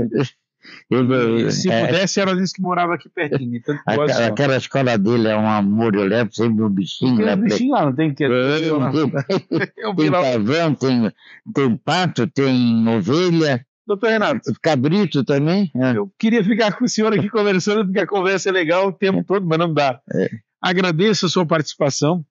Se pudesse, ela disse que morava aqui pertinho. Aquela escola dele é um amor, eu levo sempre um bichinho lá. Tem bichinho lá, não tem que. Tem pavão, tem pato, tem ovelha. Doutor Renato. Cabrito também. Eu queria ficar com o senhor aqui conversando, porque a conversa é legal o tempo todo, mas não dá. Agradeço a sua participação.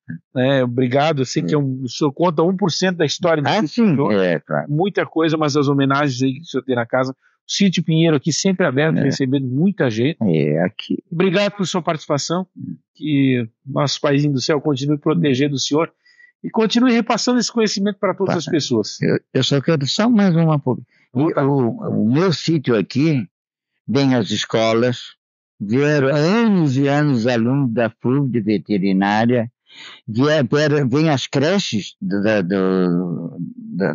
Obrigado. Eu sei que o senhor conta 1% da história do senhor. Claro. Muita coisa, mas as homenagens aí que o senhor tem na casa. O Sítio Pinheiro aqui sempre aberto, recebendo muita gente. Aqui. Obrigado por sua participação. Que nosso Paizinho do Céu continue protegendo o senhor e continue repassando esse conhecimento para todas as pessoas. Eu só quero só mais uma coisa. O meu sítio aqui, vem as escolas, vieram anos e anos alunos da FUV de veterinária, vem as creches,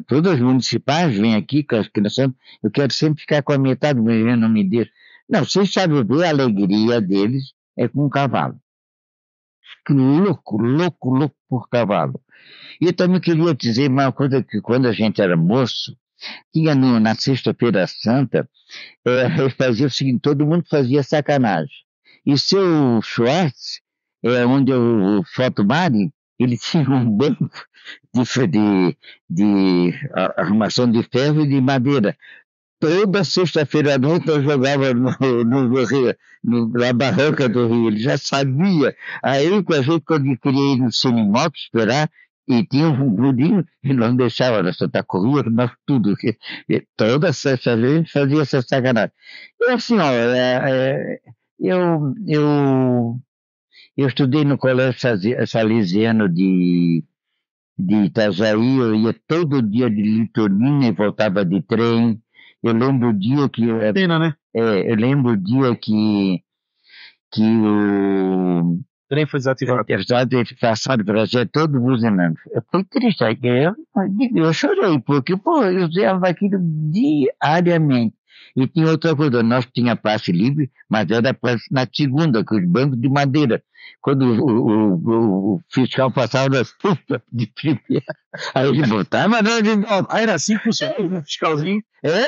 todas as municipais, vêm aqui com as crianças. Eu quero sempre ficar com a metade do meu não me deixa. Não, vocês sabem ver a alegria deles é com o cavalo. Louco por cavalo. E eu também queria dizer uma coisa, que quando a gente era moço, tinha na Sexta-feira Santa, fazia o seguinte, todo mundo fazia sacanagem. E seu Schwartz, onde o Fotomari, ele tinha um banco de arrumação de ferro e de madeira. Toda sexta-feira à noite eu jogava na barranca do Rio, ele já sabia. Aí, com a gente, quando eu queria ir no Cinemoto esperar, e tinha um grudinho e não deixava na Santa Corrua, nós tudo. Toda sexta-feira a gente fazia essa sacanagem. E assim, eu estudei no Colégio Salesiano de Itajaí, eu ia todo dia de litorina e voltava de trem. Eu lembro o dia que... Pena, né? Eu lembro o dia que o trem foi desativado. Passado para já todo buzinando. Foi triste, eu chorei, porque, eu usava aquilo diariamente. E tinha outra coisa, nós tinha passe livre, mas era na segunda, com os bancos de madeira. Quando o fiscal passava de primeira, aí ele voltava, mas não, ele voltava. Era assim que funcionava o fiscalzinho?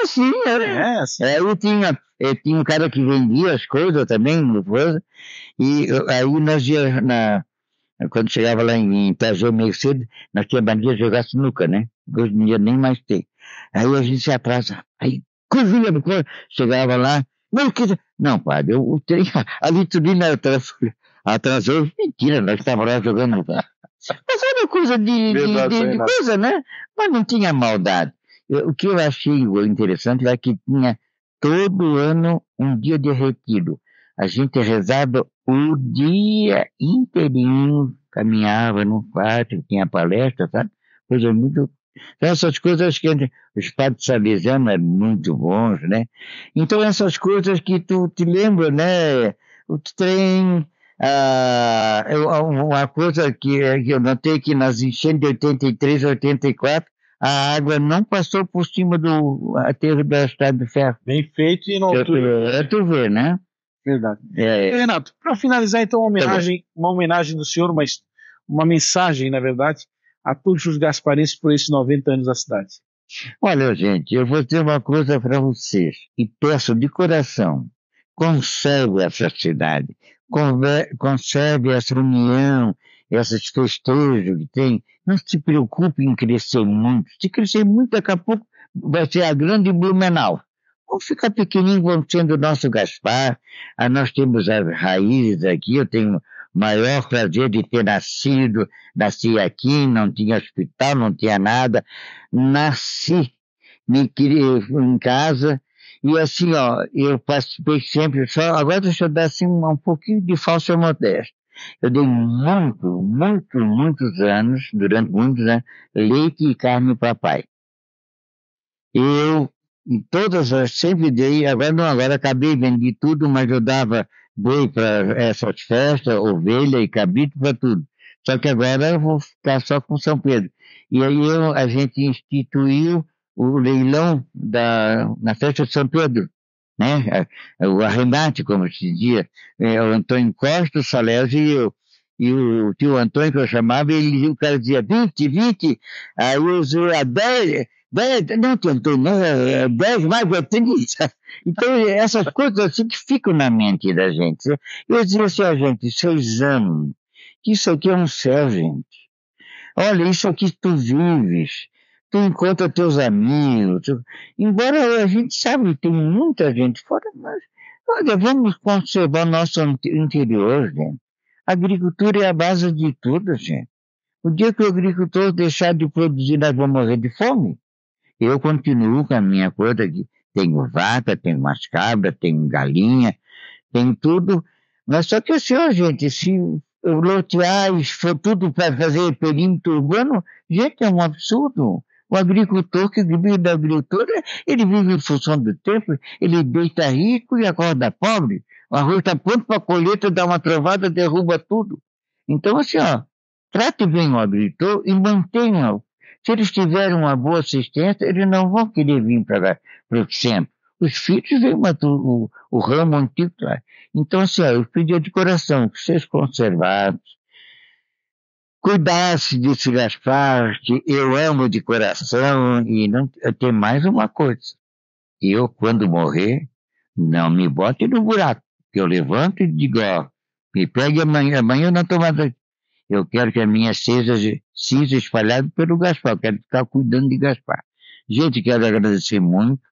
Sim, era. Assim. Eu tinha um cara que vendia as coisas também, e aí nós quando chegava lá em Itajaí meio cedo, nós tinha mania de jogar sinuca, né? Hoje em dia nem mais tem. Aí a gente se atrasa, aí cozinha, chegava lá, não, padre, o trem, a liturina atrasou, mentira, nós estávamos lá jogando. Mas era coisa de coisa, né? Mas não tinha maldade. O que eu achei interessante é que tinha todo ano um dia de retiro. A gente rezava o dia inteirinho, caminhava no pátio, tinha palestra, sabe? Coisa muito... Essas coisas que os padres salesianos eram muito bons, né? Então essas coisas que tu te lembra, né? O trem, uma coisa que eu notei que nas enchentes de 83, 84, a água não passou por cima do aterro da Estrada de Ferro. Bem feito e na altura. Tu vê, né? Verdade. Renato, para finalizar então uma homenagem do senhor, mas uma mensagem, na verdade, a todos os gasparenses por esses 90 anos da cidade. Olha, gente, eu vou dizer uma coisa para vocês, e peço de coração, conserve essa cidade, conserve essa união esses festejos que tem, não se preocupe em crescer muito. Se crescer muito, daqui a pouco vai ser a grande Blumenau. Vamos ficar pequenininho, vamos sendo o nosso Gaspar. Nós temos as raízes aqui, eu tenho o maior prazer de ter nasci aqui, não tinha hospital, não tinha nada. Nasci, me criei em casa, e assim, ó, eu participei sempre só, agora deixa eu dar assim um pouquinho de falsa modéstia. Eu dei muitos anos, durante muitos anos, leite e carne ao papai. Eu, em todas as, sempre dei, agora não, agora acabei, vendi tudo, mas eu dava boi para essas festas, ovelha e cabrito para tudo. Só que agora eu vou ficar só com São Pedro. E aí a gente instituiu o leilão na festa de São Pedro, né? O arremate, como se dizia, o Antônio Costa, o Salésio e eu. E o tio Antônio, que eu chamava, o cara dizia 20, 20, aí eu dizia 10, 10, não, tio Antônio, não, 10 mais 30. Então, essas coisas assim que ficam na mente da gente. Eu dizia assim, ó, gente, vocês amam, que isso aqui é um céu, gente. Olha, isso aqui tu vives, tu encontra teus amigos, embora a gente sabe que tem muita gente fora, mas olha, vamos conservar nosso interior, gente. A agricultura é a base de tudo, gente. O dia que o agricultor deixar de produzir, nós vamos morrer de fome. Eu continuo com a minha coisa aqui. Tenho vaca, tenho umas cabras, tenho galinha, tenho tudo. Mas só que assim, ó, gente, se lotear, isso for tudo para fazer perímetro urbano, gente, é um absurdo. O agricultor que vive da agricultura, ele vive em função do tempo, ele deita rico e acorda pobre. O arroz está pronto para a colheita, dá uma trovada, derruba tudo. Então, assim, ó, trate bem o agricultor e mantenha-o. Se eles tiverem uma boa assistência, eles não vão querer vir para o centro. Os filhos vêm o ramo antigo. Então, assim, ó, eu pedi de coração que vocês conservados, cuidasse desse Gaspar, que eu amo de coração, e não tem mais uma coisa. Eu, quando morrer, não me bote no buraco, que eu levanto e digo, ó, me pegue amanhã na tomada. Eu quero que a minha cinza espalhada pelo Gaspar, eu quero ficar cuidando de Gaspar. Gente, quero agradecer muito.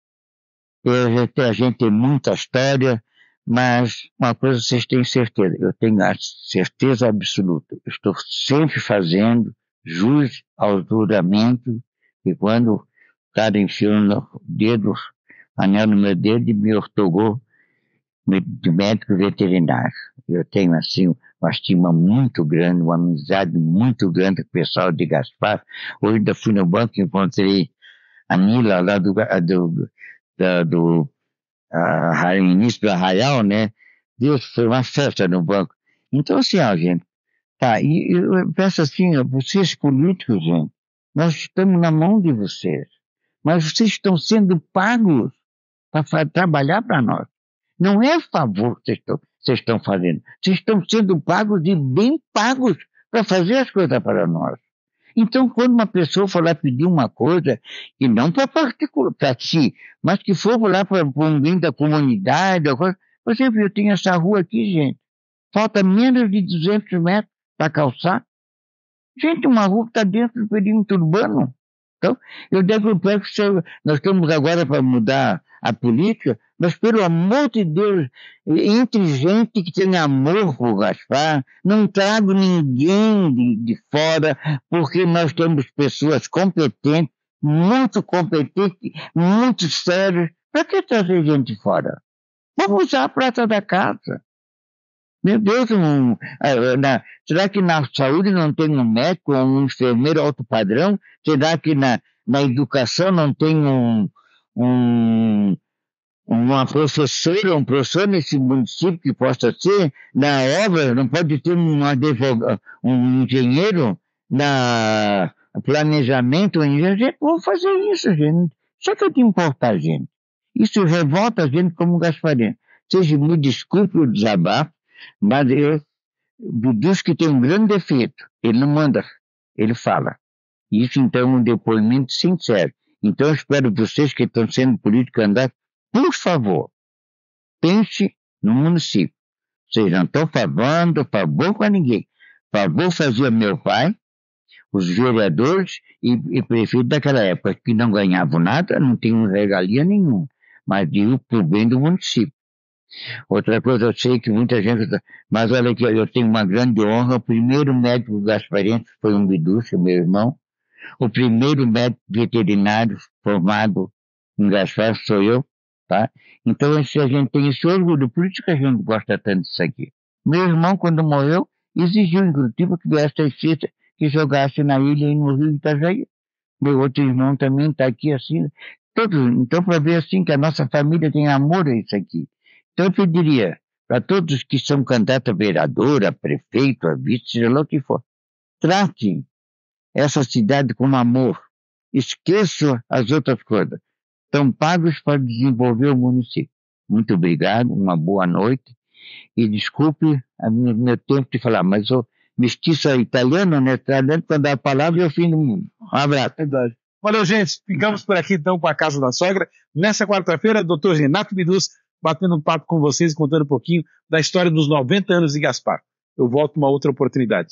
A gente tem muita história, mas uma coisa vocês têm certeza, eu tenho a certeza absoluta, eu estou sempre fazendo jus ao juramento, e quando o cara enfiou no dedo, anel no meu dedo e me ortogou de médico veterinário. Eu tenho, assim, uma estima muito grande, uma amizade muito grande com o pessoal de Gaspar. Hoje ainda fui no banco e encontrei a Mila lá do início do Arraial, né? Deus, foi uma festa no banco. Então, assim, ó, gente, tá, e eu peço assim, ó, vocês políticos, gente, nós estamos na mão de vocês, mas vocês estão sendo pagos para trabalhar para nós. Não é favor que vocês estão fazendo, vocês estão sendo pagos e bem pagos para fazer as coisas para nós. Então, quando uma pessoa for lá pedir uma coisa, e não para particular, para si, mas que for lá para alguém da comunidade, por exemplo, eu tenho essa rua aqui, gente, falta menos de 200 metros para calçar. Gente, uma rua que está dentro do perímetro urbano. Então, eu digo para você, nós estamos agora para mudar a política, mas pelo amor de Deus, entre gente que tem amor por Gaspar, não trago ninguém de fora, porque nós temos pessoas competentes, muito sérias. Para que trazer gente de fora? Vamos usar a prata da casa. Meu Deus, será que na saúde não tem um médico, um enfermeiro alto padrão? Será que na educação não tem uma professora, um professor nesse município que possa ser? Na obra, não pode ter um advogado, um engenheiro? Na planejamento, gente, vamos fazer isso, gente. Só que eu te importar, gente. Isso revolta a gente como gasparino. Seja, me desculpe o desabafo, mas o Dusky tem um grande defeito. Ele não manda, ele fala. Isso, então, é um depoimento sincero. Então, eu espero vocês que estão sendo políticos andar, por favor, pense no município. Vocês não estão falando favor com ninguém. favor fazia meu pai, os vereadores e prefeitos daquela época, que não ganhavam nada, não tinham regalia nenhuma, mas iam para o bem do município. Outra coisa, eu sei que muita gente... Mas olha aqui, eu tenho uma grande honra. O primeiro médico gasparense foi um Biducha, meu irmão. O primeiro médico veterinário formado em Gaspar sou eu, tá? Então a gente tem esse orgulho, por isso que a gente gosta tanto disso aqui. Meu irmão, quando morreu, exigiu em Curitiba que viesse a cesta que jogasse na ilha e no rio Itajaí. Meu outro irmão também está aqui assim. Todos, então, para ver assim que a nossa família tem amor a isso aqui. Então eu pediria para todos que são candidatos a vereador, a prefeito, a vice, seja lá o que for, tratem essa cidade com amor. Esqueçam as outras coisas. Estão pagos para desenvolver o município. Muito obrigado, uma boa noite. E desculpe meu tempo de falar, mas o mestiço é italiano, né? Italiano, quando dá a palavra é o fim do mundo. Um abraço. Verdade. Valeu, gente. Ficamos por aqui, então, com a Casa da Sogra. Nessa quarta-feira, Dr. Renato Bidus batendo um papo com vocês e contando um pouquinho da história dos 90 anos de Gaspar. Eu volto uma outra oportunidade.